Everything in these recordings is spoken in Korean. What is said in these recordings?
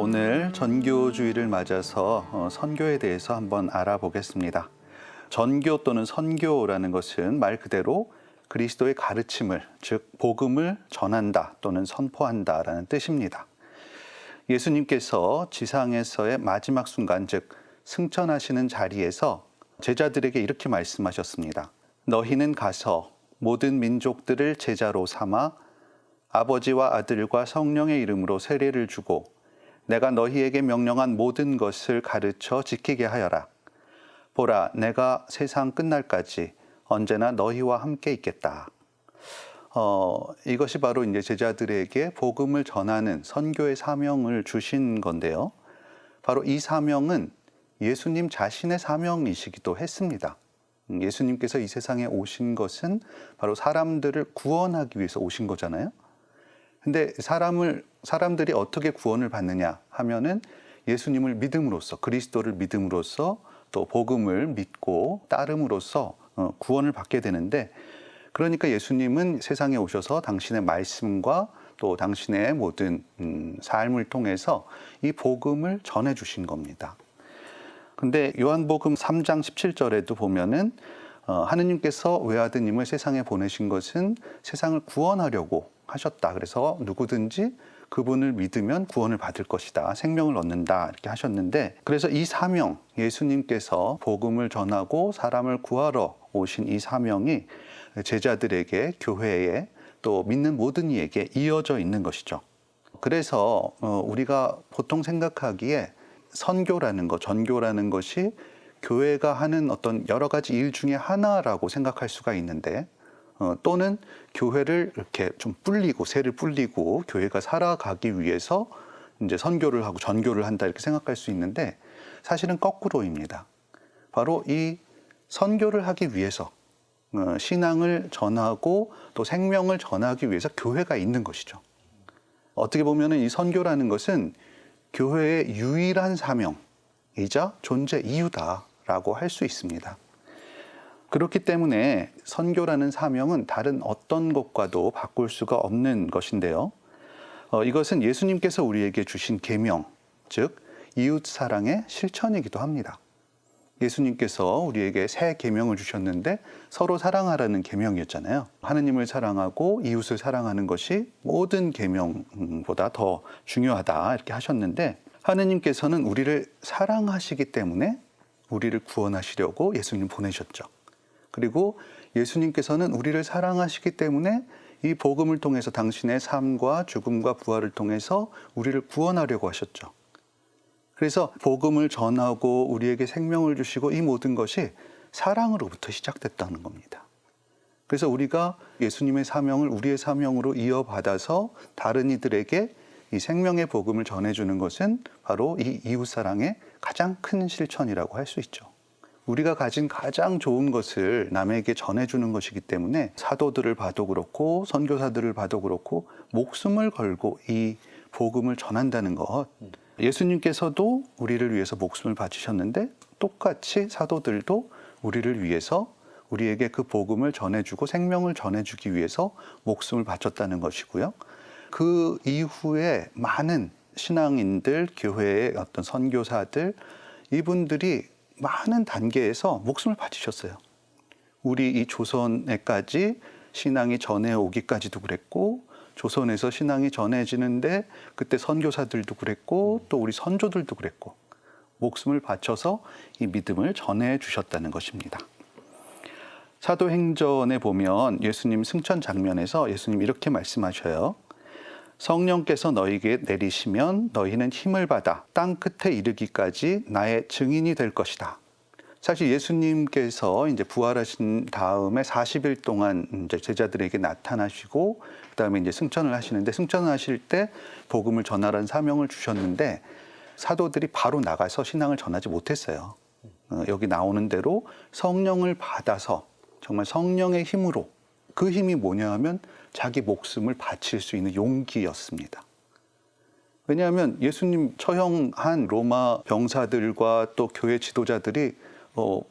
오늘 전교주의를 맞아서 선교에 대해서 한번 알아보겠습니다. 전교 또는 선교라는 것은 말 그대로 그리스도의 가르침을, 즉 복음을 전한다 또는 선포한다라는 뜻입니다. 예수님께서 지상에서의 마지막 순간, 즉 승천하시는 자리에서 제자들에게 이렇게 말씀하셨습니다. 너희는 가서 모든 민족들을 제자로 삼아 아버지와 아들과 성령의 이름으로 세례를 주고 내가 너희에게 명령한 모든 것을 가르쳐 지키게 하여라. 보라, 내가 세상 끝날까지 언제나 너희와 함께 있겠다. 이것이 바로 이제 제자들에게 복음을 전하는 선교의 사명을 주신 건데요. 바로 이 사명은 예수님 자신의 사명이시기도 했습니다. 예수님께서 이 세상에 오신 것은 바로 사람들을 구원하기 위해서 오신 거잖아요. 근데 사람들이 어떻게 구원을 받느냐 하면은 예수님을 믿음으로써, 그리스도를 믿음으로써 또 복음을 믿고 따름으로써 구원을 받게 되는데, 그러니까 예수님은 세상에 오셔서 당신의 말씀과 또 당신의 모든 삶을 통해서 이 복음을 전해 주신 겁니다. 근데 요한복음 3장 17절에도 보면은 하느님께서 외아드님을 세상에 보내신 것은 세상을 구원하려고 하셨다. 그래서 누구든지 그분을 믿으면 구원을 받을 것이다. 생명을 얻는다. 이렇게 하셨는데, 그래서 이 사명, 예수님께서 복음을 전하고 사람을 구하러 오신 이 사명이 제자들에게, 교회에, 또 믿는 모든 이에게 이어져 있는 것이죠. 그래서 우리가 보통 생각하기에 선교라는 것, 전교라는 것이 교회가 하는 어떤 여러 가지 일 중에 하나라고 생각할 수가 있는데, 또는 교회를 이렇게 좀 불리고 세를 불리고 교회가 살아가기 위해서 이제 선교를 하고 전교를 한다 이렇게 생각할 수 있는데, 사실은 거꾸로입니다. 바로 이 선교를 하기 위해서 신앙을 전하고 또 생명을 전하기 위해서 교회가 있는 것이죠. 어떻게 보면은 이 선교라는 것은 교회의 유일한 사명이자 존재 이유다라고 할 수 있습니다. 그렇기 때문에 선교라는 사명은 다른 어떤 것과도 바꿀 수가 없는 것인데요. 이것은 예수님께서 우리에게 주신 계명, 즉 이웃 사랑의 실천이기도 합니다. 예수님께서 우리에게 새 계명을 주셨는데 서로 사랑하라는 계명이었잖아요. 하느님을 사랑하고 이웃을 사랑하는 것이 모든 계명보다 더 중요하다 이렇게 하셨는데, 하느님께서는 우리를 사랑하시기 때문에 우리를 구원하시려고 예수님 보내셨죠. 그리고 예수님께서는 우리를 사랑하시기 때문에 이 복음을 통해서 당신의 삶과 죽음과 부활을 통해서 우리를 구원하려고 하셨죠. 그래서 복음을 전하고 우리에게 생명을 주시고 이 모든 것이 사랑으로부터 시작됐다는 겁니다. 그래서 우리가 예수님의 사명을 우리의 사명으로 이어받아서 다른 이들에게 이 생명의 복음을 전해주는 것은 바로 이 이웃사랑의 가장 큰 실천이라고 할 수 있죠. 우리가 가진 가장 좋은 것을 남에게 전해주는 것이기 때문에 사도들을 봐도 그렇고 선교사들을 봐도 그렇고 목숨을 걸고 이 복음을 전한다는 것, 예수님께서도 우리를 위해서 목숨을 바치셨는데 똑같이 사도들도 우리를 위해서 우리에게 그 복음을 전해주고 생명을 전해주기 위해서 목숨을 바쳤다는 것이고요. 그 이후에 많은 신앙인들, 교회의 어떤 선교사들, 이분들이 많은 단계에서 목숨을 바치셨어요. 우리 이 조선에까지 신앙이 전해오기까지도 그랬고, 조선에서 신앙이 전해지는데 그때 선교사들도 그랬고, 또 우리 선조들도 그랬고, 목숨을 바쳐서 이 믿음을 전해주셨다는 것입니다. 사도행전에 보면 예수님 승천 장면에서 예수님 이렇게 말씀하셔요. 성령께서 너희에게 내리시면 너희는 힘을 받아 땅 끝에 이르기까지 나의 증인이 될 것이다. 사실 예수님께서 이제 부활하신 다음에 40일 동안 이제 제자들에게 나타나시고 그다음에 이제 승천을 하시는데, 승천을 하실 때 복음을 전하라는 사명을 주셨는데 사도들이 바로 나가서 신앙을 전하지 못했어요. 여기 나오는 대로 성령을 받아서 정말 성령의 힘으로, 그 힘이 뭐냐 하면 자기 목숨을 바칠 수 있는 용기였습니다. 왜냐하면 예수님 처형한 로마 병사들과 또 교회 지도자들이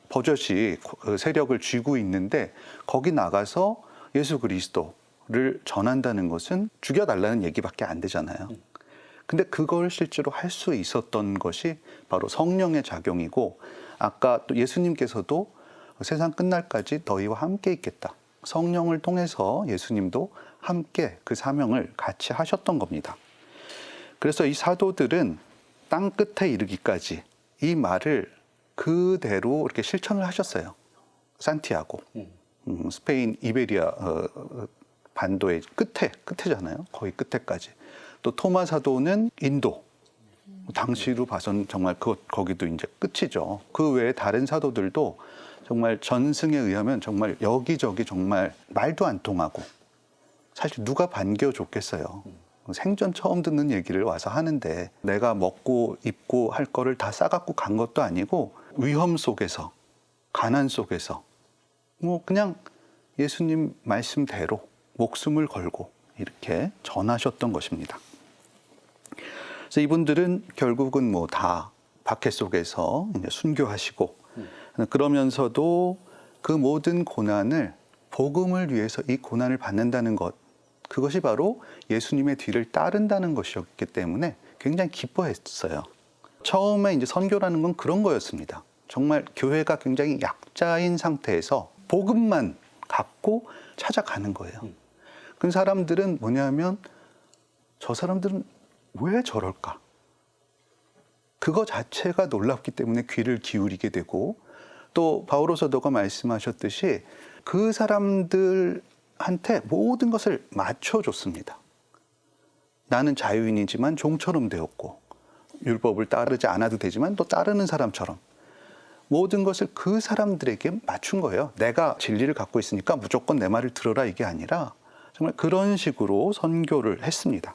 버젓이 세력을 쥐고 있는데 거기 나가서 예수 그리스도를 전한다는 것은 죽여달라는 얘기밖에 안 되잖아요. 근데 그걸 실제로 할 수 있었던 것이 바로 성령의 작용이고, 아까 또 예수님께서도 세상 끝날까지 너희와 함께 있겠다. 성령을 통해서 예수님도 함께 그 사명을 같이 하셨던 겁니다. 그래서 이 사도들은 땅 끝에 이르기까지 이 말을 그대로 이렇게 실천을 하셨어요. 산티아고, 스페인 이베리아 반도의 끝에잖아요. 거의 끝에까지. 또 토마 사도는 인도. 당시로 봐서는 정말 거기도 이제 끝이죠. 그 외에 다른 사도들도 정말 전승에 의하면 정말 여기저기 정말 말도 안 통하고, 사실 누가 반겨줬겠어요. 생전 처음 듣는 얘기를 와서 하는데 내가 먹고 입고 할 거를 다 싸갖고 간 것도 아니고 위험 속에서, 가난 속에서 뭐 그냥 예수님 말씀대로 목숨을 걸고 이렇게 전하셨던 것입니다. 그래서 이분들은 결국은 뭐 다 박해 속에서 이제 순교하시고, 그러면서도 그 모든 고난을 복음을 위해서 이 고난을 받는다는 것, 그것이 바로 예수님의 뒤를 따른다는 것이었기 때문에 굉장히 기뻐했어요. 처음에 이제 선교라는 건 그런 거였습니다. 정말 교회가 굉장히 약자인 상태에서 복음만 갖고 찾아가는 거예요. 그 사람들은 뭐냐면, 저 사람들은 왜 저럴까? 그거 자체가 놀랍기 때문에 귀를 기울이게 되고, 또 바오로 사도가 말씀하셨듯이 그 사람들한테 모든 것을 맞춰줬습니다. 나는 자유인이지만 종처럼 되었고, 율법을 따르지 않아도 되지만 또 따르는 사람처럼 모든 것을 그 사람들에게 맞춘 거예요. 내가 진리를 갖고 있으니까 무조건 내 말을 들어라, 이게 아니라 정말 그런 식으로 선교를 했습니다.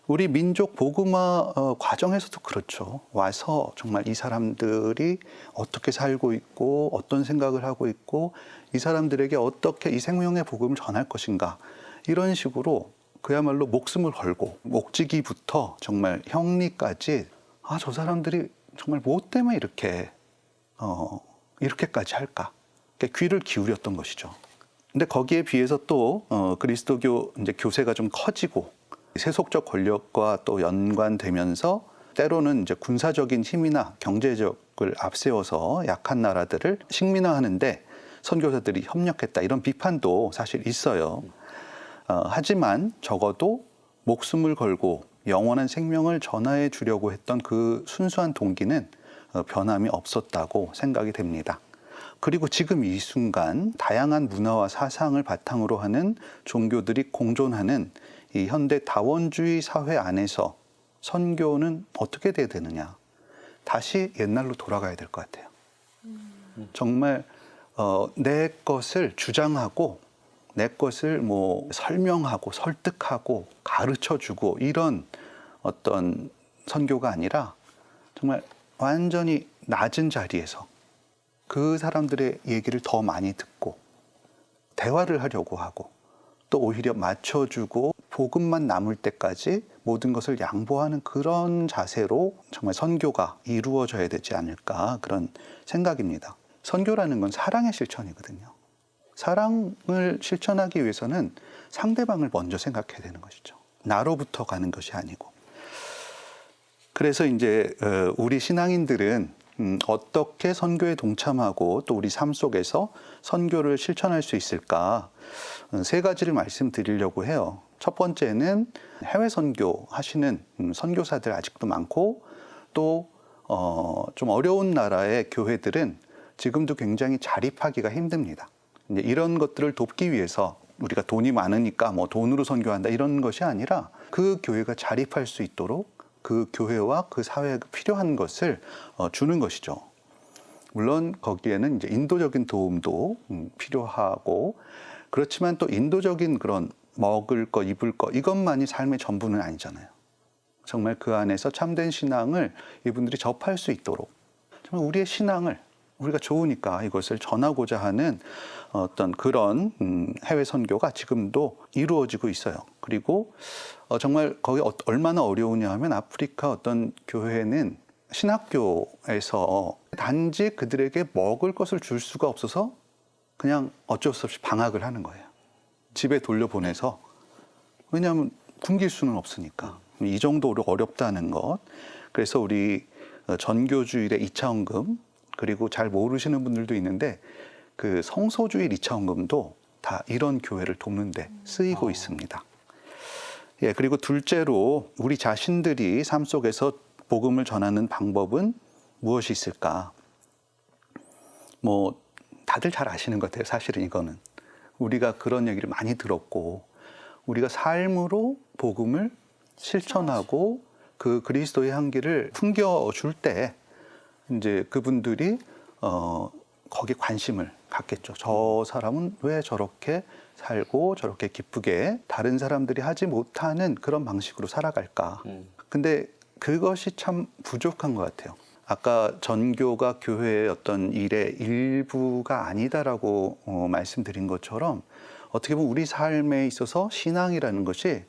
우리 민족 복음화 과정에서도 그렇죠. 와서 정말 이 사람들이 어떻게 살고 있고 어떤 생각을 하고 있고 이 사람들에게 어떻게 이 생명의 복음을 전할 것인가, 이런 식으로 그야말로 목숨을 걸고, 목지기부터 정말 형리까지, 저 사람들이 정말 뭐 때문에 이렇게까지 할까, 귀를 기울였던 것이죠. 근데 거기에 비해서 또 그리스도교 이제 교세가 좀 커지고 세속적 권력과 또 연관되면서 때로는 이제 군사적인 힘이나 경제적을 앞세워서 약한 나라들을 식민화하는데 선교사들이 협력했다, 이런 비판도 사실 있어요. 하지만 적어도 목숨을 걸고 영원한 생명을 전하해 주려고 했던 그 순수한 동기는 변함이 없었다고 생각이 됩니다. 그리고 지금 이 순간 다양한 문화와 사상을 바탕으로 하는 종교들이 공존하는 이 현대 다원주의 사회 안에서 선교는 어떻게 돼야 되느냐? 다시 옛날로 돌아가야 될 것 같아요. 정말 내 것을 주장하고 내 것을 뭐 설명하고 설득하고 가르쳐주고 이런 어떤 선교가 아니라 정말 완전히 낮은 자리에서 그 사람들의 얘기를 더 많이 듣고 대화를 하려고 하고, 또 오히려 맞춰주고 복음만 남을 때까지 모든 것을 양보하는 그런 자세로 정말 선교가 이루어져야 되지 않을까, 그런 생각입니다. 선교라는 건 사랑의 실천이거든요. 사랑을 실천하기 위해서는 상대방을 먼저 생각해야 되는 것이죠. 나로부터 가는 것이 아니고. 그래서 이제 우리 신앙인들은 어떻게 선교에 동참하고 또 우리 삶 속에서 선교를 실천할 수 있을까, 세 가지를 말씀드리려고 해요. 첫 번째는 해외 선교 하시는 선교사들 아직도 많고, 또 좀 어려운 나라의 교회들은 지금도 굉장히 자립하기가 힘듭니다. 이제 이런 것들을 돕기 위해서 우리가 돈이 많으니까 뭐 돈으로 선교한다, 이런 것이 아니라 그 교회가 자립할 수 있도록 그 교회와 그 사회에 필요한 것을 주는 것이죠. 물론 거기에는 이제 인도적인 도움도 필요하고, 그렇지만 또 인도적인 그런 먹을 거, 입을 거, 이것만이 삶의 전부는 아니잖아요. 정말 그 안에서 참된 신앙을 이분들이 접할 수 있도록 정말 우리의 신앙을, 우리가 좋으니까 이것을 전하고자 하는 어떤 그런 해외 선교가 지금도 이루어지고 있어요. 그리고 정말 거기 얼마나 어려우냐 하면, 아프리카 어떤 교회는 신학교에서 단지 그들에게 먹을 것을 줄 수가 없어서 그냥 어쩔 수 없이 방학을 하는 거예요. 집에 돌려보내서, 왜냐하면 굶길 수는 없으니까. 이 정도로 어렵다는 것. 그래서 우리 전교주일의 2차 헌금, 그리고 잘 모르시는 분들도 있는데 그 성소주일 2차 헌금도 다 이런 교회를 돕는 데 쓰이고 있습니다. 예, 그리고 둘째로 우리 자신들이 삶 속에서 복음을 전하는 방법은 무엇이 있을까? 뭐 다들 잘 아시는 것 같아요. 사실은 이거는 우리가 그런 얘기를 많이 들었고, 우리가 삶으로 복음을 실천하고 그 그리스도의 향기를 풍겨줄 때 이제 그분들이 거기에 관심을 갖겠죠. 저 사람은 왜 저렇게 살고 저렇게 기쁘게 다른 사람들이 하지 못하는 그런 방식으로 살아갈까. 근데 그것이 참 부족한 것 같아요. 아까 전교가 교회의 어떤 일의 일부가 아니다라고 말씀드린 것처럼, 어떻게 보면 우리 삶에 있어서 신앙이라는 것이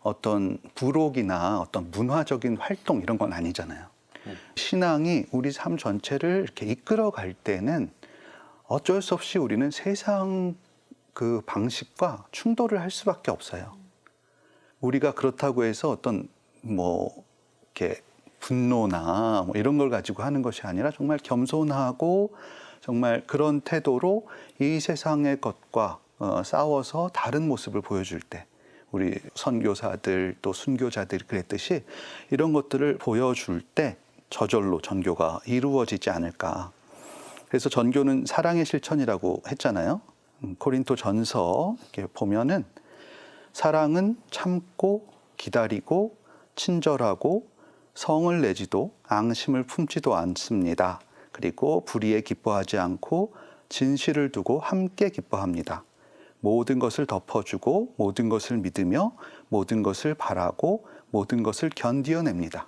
어떤 부록이나 어떤 문화적인 활동 이런 건 아니잖아요. 신앙이 우리 삶 전체를 이렇게 이끌어갈 때는 어쩔 수 없이 우리는 세상 그 방식과 충돌을 할 수밖에 없어요. 우리가 그렇다고 해서 어떤 뭐 이렇게 분노나 뭐 이런 걸 가지고 하는 것이 아니라 정말 겸손하고 정말 그런 태도로 이 세상의 것과 싸워서 다른 모습을 보여줄 때, 우리 선교사들 또 순교자들이 그랬듯이 이런 것들을 보여줄 때 저절로 전교가 이루어지지 않을까. 그래서 전교는 사랑의 실천이라고 했잖아요. 고린도 전서 이렇게 보면은 사랑은 참고 기다리고 친절하고 성을 내지도 앙심을 품지도 않습니다. 그리고 불의에 기뻐하지 않고 진실을 두고 함께 기뻐합니다. 모든 것을 덮어주고 모든 것을 믿으며 모든 것을 바라고 모든 것을 견디어냅니다.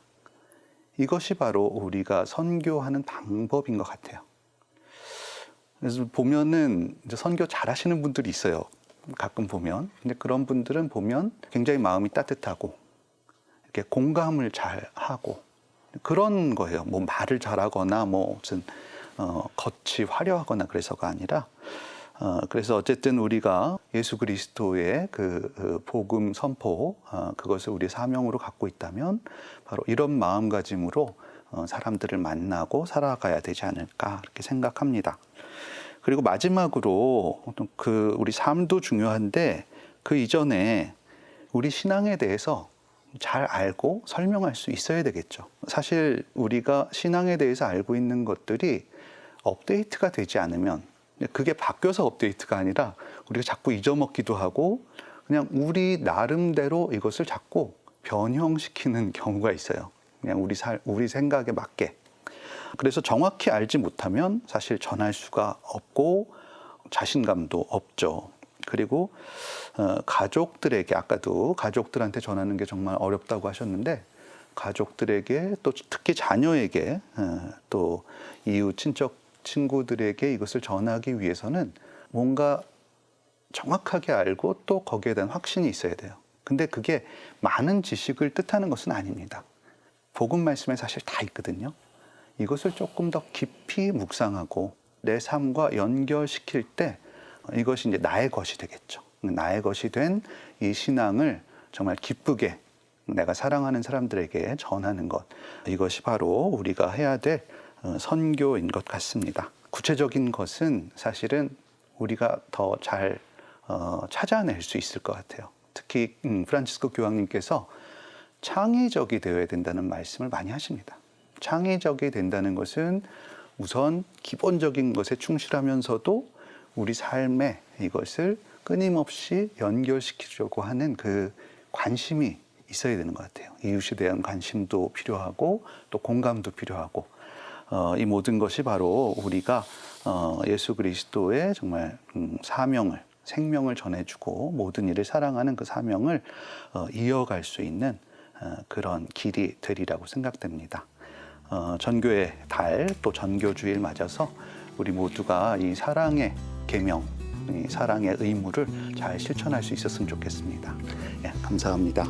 이것이 바로 우리가 선교하는 방법인 것 같아요. 그래서 보면은 이제 선교 잘하시는 분들이 있어요. 가끔 보면. 근데 그런 분들은 보면 굉장히 마음이 따뜻하고 이렇게 공감을 잘 하고 그런 거예요. 뭐 말을 잘하거나 뭐 무슨 겉이 화려하거나 그래서가 아니라, 그래서 어쨌든 우리가 예수 그리스도의 그 복음 선포, 그것을 우리 사명으로 갖고 있다면 바로 이런 마음가짐으로 사람들을 만나고 살아가야 되지 않을까 이렇게 생각합니다. 그리고 마지막으로 그 우리 삶도 중요한데 그 이전에 우리 신앙에 대해서 잘 알고 설명할 수 있어야 되겠죠. 사실 우리가 신앙에 대해서 알고 있는 것들이 업데이트가 되지 않으면, 그게 바뀌어서 업데이트가 아니라 우리가 자꾸 잊어먹기도 하고 그냥 우리 나름대로 이것을 자꾸 변형시키는 경우가 있어요. 그냥 우리 생각에 맞게. 그래서 정확히 알지 못하면 사실 전할 수가 없고 자신감도 없죠. 그리고 가족들에게, 아까도 가족들한테 전하는 게 정말 어렵다고 하셨는데, 가족들에게 또 특히 자녀에게 또 이웃 친척 친구들에게 이것을 전하기 위해서는 뭔가 정확하게 알고 또 거기에 대한 확신이 있어야 돼요. 근데 그게 많은 지식을 뜻하는 것은 아닙니다. 복음 말씀에 사실 다 있거든요. 이것을 조금 더 깊이 묵상하고 내 삶과 연결시킬 때 이것이 이제 나의 것이 되겠죠. 나의 것이 된 이 신앙을 정말 기쁘게 내가 사랑하는 사람들에게 전하는 것, 이것이 바로 우리가 해야 될 선교인 것 같습니다. 구체적인 것은 사실은 우리가 더 잘 찾아낼 수 있을 것 같아요. 특히 프란치스코 교황님께서 창의적이 되어야 된다는 말씀을 많이 하십니다. 창의적이 된다는 것은 우선 기본적인 것에 충실하면서도 우리 삶에 이것을 끊임없이 연결시키려고 하는 그 관심이 있어야 되는 것 같아요. 이웃에 대한 관심도 필요하고 또 공감도 필요하고, 이 모든 것이 바로 우리가 예수 그리스도의 정말 사명을, 생명을 전해주고 모든 일을 사랑하는 그 사명을 이어갈 수 있는 그런 길이 되리라고 생각됩니다. 전교의 달, 또 전교주일 맞아서 우리 모두가 이 사랑의 계명, 이 사랑의 의무를 잘 실천할 수 있었으면 좋겠습니다. 예, 감사합니다.